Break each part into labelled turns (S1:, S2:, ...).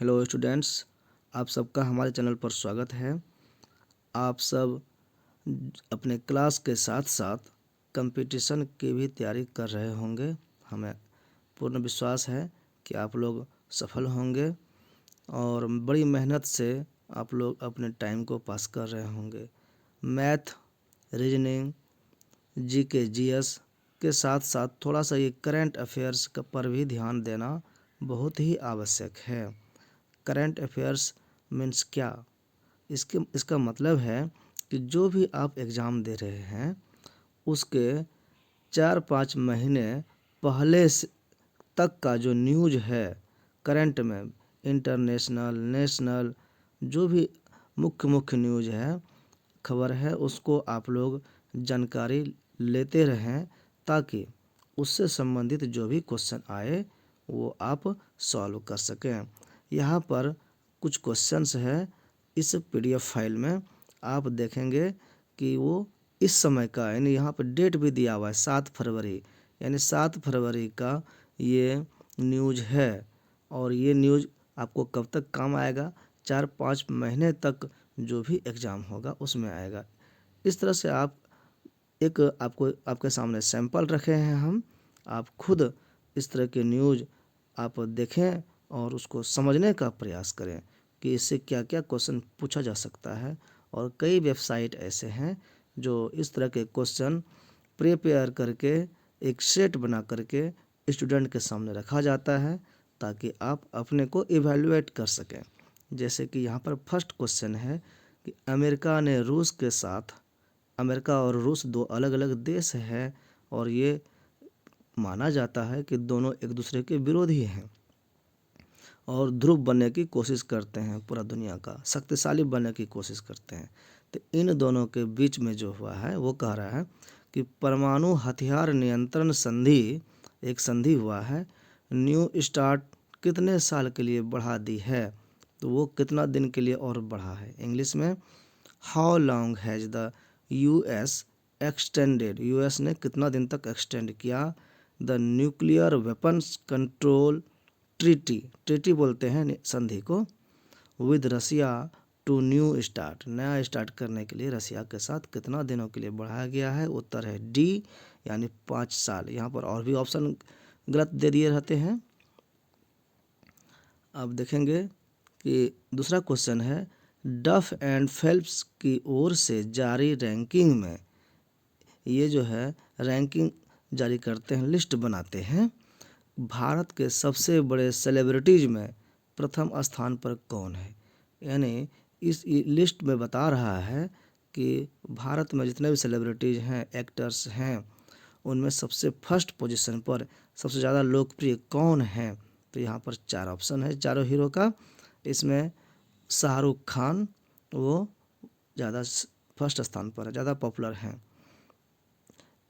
S1: Hello students, आप सबका हमारे चैनल पर स्वागत है। आप सब अपने क्लास के साथ साथ कंपटीशन की भी तैयारी कर रहे होंगे। हमें पूर्ण विश्वास है कि आप लोग सफल होंगे और बड़ी मेहनत से आप लोग अपने टाइम को पास कर रहे होंगे। मैथ, रीजनिंग, जीके, जीएस के साथ साथ थोड़ा सा ये करंट अफेयर्स पर भी ध्यान देना बहुत ही आवश्यक है। करंट अफेयर्स मीन्स क्या? इसका मतलब है कि जो भी आप एग्ज़ाम दे रहे हैं उसके 4-5 महीने पहले से तक का जो न्यूज़ है करंट में, इंटरनेशनल, नेशनल, जो भी मुख्य मुख्य न्यूज़ है, खबर है, उसको आप लोग जानकारी लेते रहें ताकि उससे संबंधित जो भी क्वेश्चन आए वो आप सॉल्व कर सकें। यहाँ पर कुछ क्वेश्चंस है इस पीडीएफ फाइल में, आप देखेंगे कि वो इस समय का, यानी यहाँ पर डेट भी दिया हुआ है 7 फरवरी, यानी 7 फरवरी का ये न्यूज़ है। और ये न्यूज़ आपको कब तक काम आएगा? 4-5 महीने तक जो भी एग्ज़ाम होगा उसमें आएगा। इस तरह से आपको आपके सामने सैंपल रखे हैं हम, आप खुद इस तरह के न्यूज़ आप देखें और उसको समझने का प्रयास करें कि इससे क्या क्या क्वेश्चन पूछा जा सकता है। और कई वेबसाइट ऐसे हैं जो इस तरह के क्वेश्चन प्रिपेयर करके एक सेट बना करके स्टूडेंट के सामने रखा जाता है ताकि आप अपने को इवैल्यूएट कर सकें। जैसे कि यहाँ पर फर्स्ट क्वेश्चन है कि अमेरिका और रूस दो अलग अलग देश हैं और ये माना जाता है कि दोनों एक दूसरे के विरोधी हैं और ध्रुव बनने की कोशिश करते हैं, पूरा दुनिया का शक्तिशाली बनने की कोशिश करते हैं। तो इन दोनों के बीच में जो हुआ है वो कह रहा है कि परमाणु हथियार नियंत्रण संधि, एक संधि हुआ है, न्यू स्टार्ट कितने साल के लिए बढ़ा दी है, तो वो कितना दिन के लिए और बढ़ा है। इंग्लिश में how long has the US extended, US ने कितना दिन तक एक्सटेंड किया the nuclear weapons control treaty, treaty बोलते हैं संधि को, with Russia to New START, नया स्टार्ट करने के लिए रसिया के साथ कितना दिनों के लिए बढ़ाया गया है। उत्तर है डी, यानी 5 साल। यहाँ पर और भी ऑप्शन गलत दे दिए रहते हैं। अब देखेंगे कि दूसरा क्वेश्चन है डफ एंड फेल्प्स की ओर से जारी रैंकिंग में, ये जो है रैंकिंग जारी करते हैं, लिस्ट बनाते हैं, भारत के सबसे बड़े सेलिब्रिटीज़ में प्रथम स्थान पर कौन है। यानी इस लिस्ट में बता रहा है कि भारत में जितने भी सेलिब्रिटीज़ हैं, एक्टर्स हैं, उनमें सबसे फर्स्ट पोजीशन पर सबसे ज़्यादा लोकप्रिय कौन है। तो यहाँ पर 4 ऑप्शन है चारों हीरो का। इसमें शाहरुख खान वो ज़्यादा फर्स्ट स्थान पर है, ज़्यादा पॉपुलर हैं।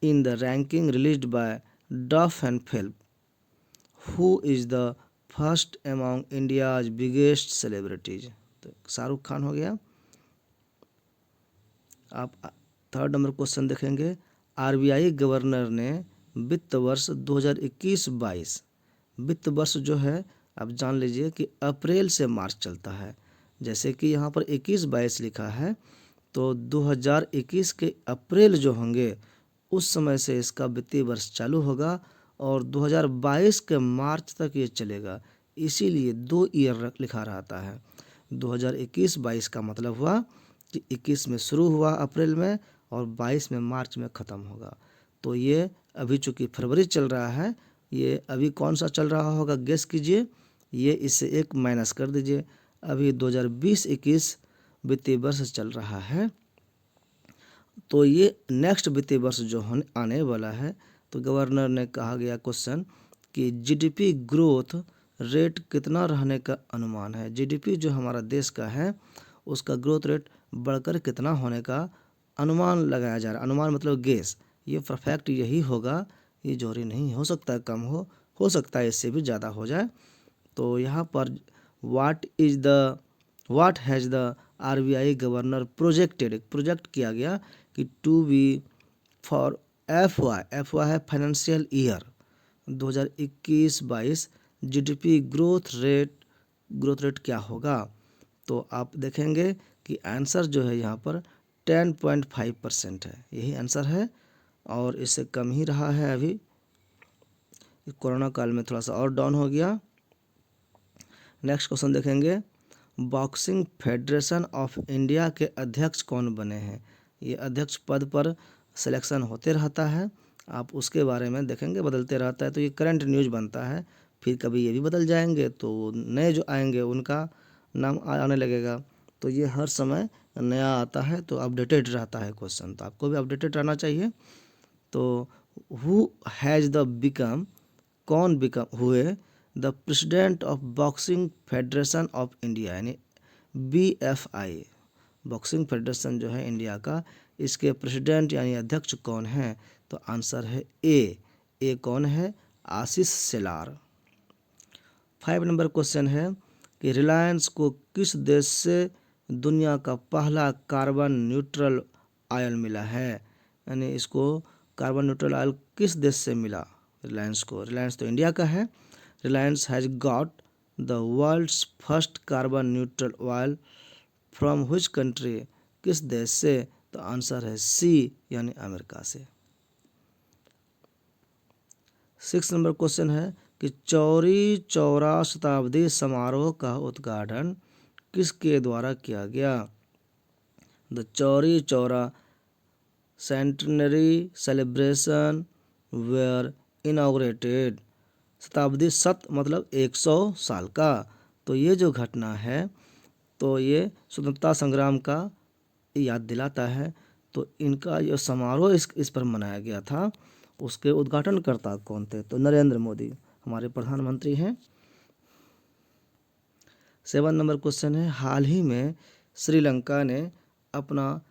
S1: In the ranking released by डफ and फेल्प, who is the first among India's biggest celebrities, तो शाहरुख खान हो गया। आप थर्ड नंबर क्वेश्चन देखेंगे, आरबीआई गवर्नर ने वित्त वर्ष 2021-22, वित्त वर्ष जो है आप जान लीजिए कि अप्रैल से मार्च चलता है। जैसे कि यहाँ पर 21-22 लिखा है तो 2021 के अप्रैल जो होंगे उस समय से इसका वित्तीय वर्ष चालू होगा और 2022 के मार्च तक ये चलेगा, इसीलिए 2 ईयर लिखा रहता है। 2021-22 का मतलब हुआ कि 21 में शुरू हुआ अप्रैल में और 22 में मार्च में ख़त्म होगा। तो ये अभी चूँकि फरवरी चल रहा है, ये अभी कौन सा चल रहा होगा गेस कीजिए, ये इससे 1 माइनस कर दीजिए। अभी 2020-21 वित्तीय वर्ष चल रहा है, तो ये नेक्स्ट वित्तीय वर्ष जो आने वाला है, तो गवर्नर ने कहा गया क्वेश्चन कि जीडीपी ग्रोथ रेट कितना रहने का अनुमान है। जीडीपी जो हमारा देश का है उसका ग्रोथ रेट बढ़कर कितना होने का अनुमान लगाया जा रहा है। अनुमान मतलब गेस, ये परफेक्ट यही होगा, ये जोरी नहीं हो सकता, कम हो सकता है इससे भी ज़्यादा हो जाए। तो यहाँ पर what has the RBI governor projected, project किया गया कि to be for F Y है financial year 2021-22 GDP growth rate growth rate क्या होगा, तो आप देखेंगे कि आंसर जो है यहाँ पर 10.5% है, यही आंसर है और इससे कम ही रहा है। अभी कोरोना काल में थोड़ा सा और डाउन हो गया। नेक्स्ट क्वेश्चन देखेंगे, बॉक्सिंग फेडरेशन ऑफ इंडिया के अध्यक्ष कौन बने हैं। ये अध्यक्ष पद पर सिलेक्शन होते रहता है, आप उसके बारे में देखेंगे, बदलते रहता है, तो ये करंट न्यूज बनता है। फिर कभी ये भी बदल जाएंगे तो नए जो आएंगे उनका नाम आने लगेगा, तो ये हर समय नया आता है, तो अपडेटेड रहता है क्वेश्चन, तो आपको भी अपडेटेड रहना चाहिए। तो हु हैज़ द बिकम, कौन बिकम हुए the president of boxing federation of India, यानी BFI, बॉक्सिंग फेडरेशन जो है इंडिया का, इसके प्रेसिडेंट यानी अध्यक्ष कौन है, तो आंसर है ए कौन है, आशीष शेलार। 5 नंबर क्वेश्चन है कि रिलायंस को किस देश से दुनिया का पहला कार्बन न्यूट्रल ऑयल मिला है, यानी इसको कार्बन न्यूट्रल ऑयल किस देश से मिला रिलायंस को। रिलायंस तो इंडिया का है। Reliance has got the world's first carbon neutral oil from which country, किस देश से, तो आंसर है सी यानी अमेरिका से। 6 नंबर क्वेश्चन है कि चौरी चौरा शताब्दी समारोह का उद्घाटन किसके द्वारा किया गया। The Chauri Chaura centenary celebration were inaugurated, शताब्दी शत मतलब 100 साल का, तो ये जो घटना है तो ये स्वतंत्रता संग्राम का याद दिलाता है। तो इनका जो समारोह इस पर मनाया गया था, उसके उद्घाटनकर्ता कौन थे, तो नरेंद्र मोदी हमारे प्रधानमंत्री हैं। 7 नंबर क्वेश्चन है, हाल ही में श्रीलंका ने अपना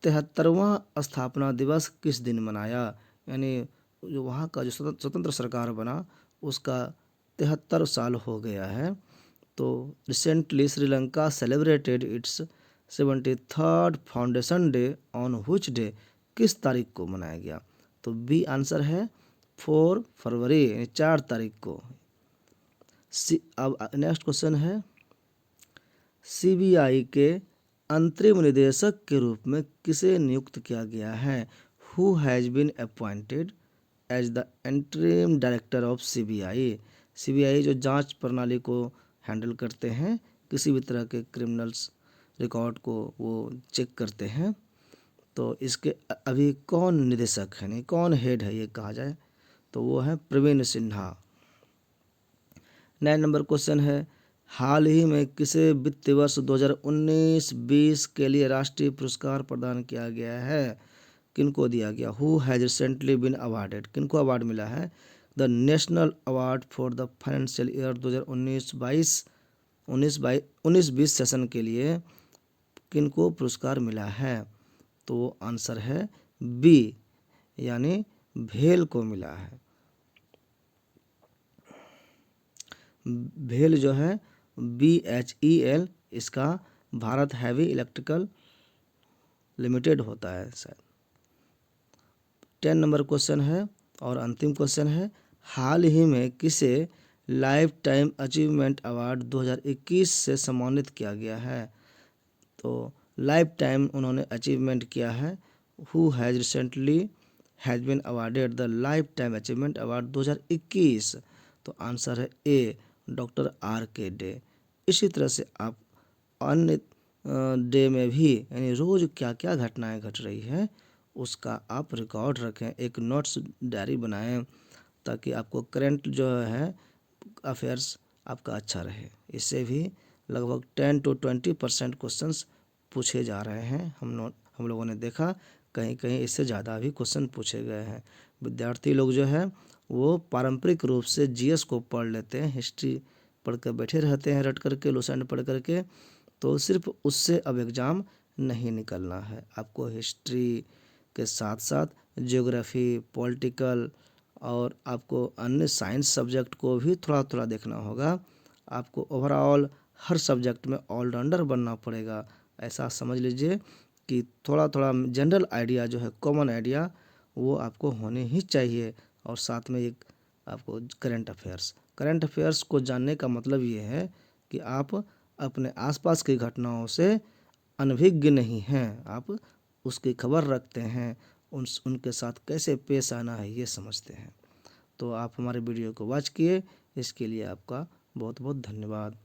S1: 73वां स्थापना दिवस किस दिन मनाया, यानी जो वहाँ का जो स्वतंत्र सरकार बना उसका 73 साल हो गया है। तो recently Sri Lanka celebrated it's 73rd foundation day on which day, किस तारीख को मनाया गया, तो बी आंसर है 4 फरवरी यानी 4 तारीख को। अब नेक्स्ट क्वेश्चन है, CBI के अंतरिम निदेशक के रूप में किसे नियुक्त किया गया है। Who has been appointed as the interim director of CBI। CBI जो जांच प्रणाली को हैंडल करते हैं, किसी भी तरह के क्रिमिनल्स रिकॉर्ड को वो चेक करते हैं, तो इसके अभी कौन निदेशक है, नहीं कौन हेड है ये कहा जाए, तो वो है प्रवीण सिन्हा। 9 नंबर क्वेश्चन है, हाल ही में किसे वित्तीय वर्ष 2019-20 के लिए राष्ट्रीय पुरस्कार प्रदान किया गया है, किनको दिया गया। Who has recently been awarded, किनको अवार्ड मिला है, the national award for the financial year 2019-20 session के लिए किनको पुरस्कार मिला है, तो आंसर है बी यानी भेल को मिला है। भेल जो है BHEL, इसका भारत हैवी इलेक्ट्रिकल लिमिटेड होता है शायद। 10 नंबर क्वेश्चन है और अंतिम क्वेश्चन है, हाल ही में किसे लाइफ टाइम अचीवमेंट अवार्ड 2021 से सम्मानित किया गया है, तो लाइफ टाइम उन्होंने अचीवमेंट किया है। Who has recently has been awarded the lifetime achievement award 2021, तो आंसर है ए डॉक्टर RK डे। इसी तरह से आप अन्य डे में भी यानी रोज़ क्या क्या घटनाएं घट रही है उसका आप रिकॉर्ड रखें, एक नोट्स डायरी बनाएं, ताकि आपको करंट जो है अफेयर्स आपका अच्छा रहे। इससे भी लगभग 10 to 20% क्वेश्चंस पूछे जा रहे हैं। हम लोगों ने देखा कहीं कहीं इससे ज़्यादा भी क्वेश्चन पूछे गए हैं। विद्यार्थी लोग जो है वो पारंपरिक रूप से GS को पढ़ लेते हैं, हिस्ट्री पढ़ कर बैठे रहते हैं रट करके, लुसेंट पढ़ करके, तो सिर्फ उससे अब एग्ज़ाम नहीं निकलना है। आपको हिस्ट्री के साथ साथ ज्योग्राफी, पॉलिटिकल और आपको अन्य साइंस सब्जेक्ट को भी थोड़ा थोड़ा देखना होगा। आपको ओवरऑल हर सब्जेक्ट में ऑलराउंडर बनना पड़ेगा। ऐसा समझ लीजिए कि थोड़ा थोड़ा जनरल आइडिया जो है, कॉमन आइडिया, वो आपको होने ही चाहिए। और साथ में एक आपको करंट अफेयर्स को जानने का मतलब ये है कि आप अपने आसपास की घटनाओं से अनभिज्ञ नहीं हैं, आप उसकी खबर रखते हैं, उनके साथ कैसे पेश आना है ये समझते हैं। तो आप हमारे वीडियो को वॉच किए, इसके लिए आपका बहुत बहुत धन्यवाद।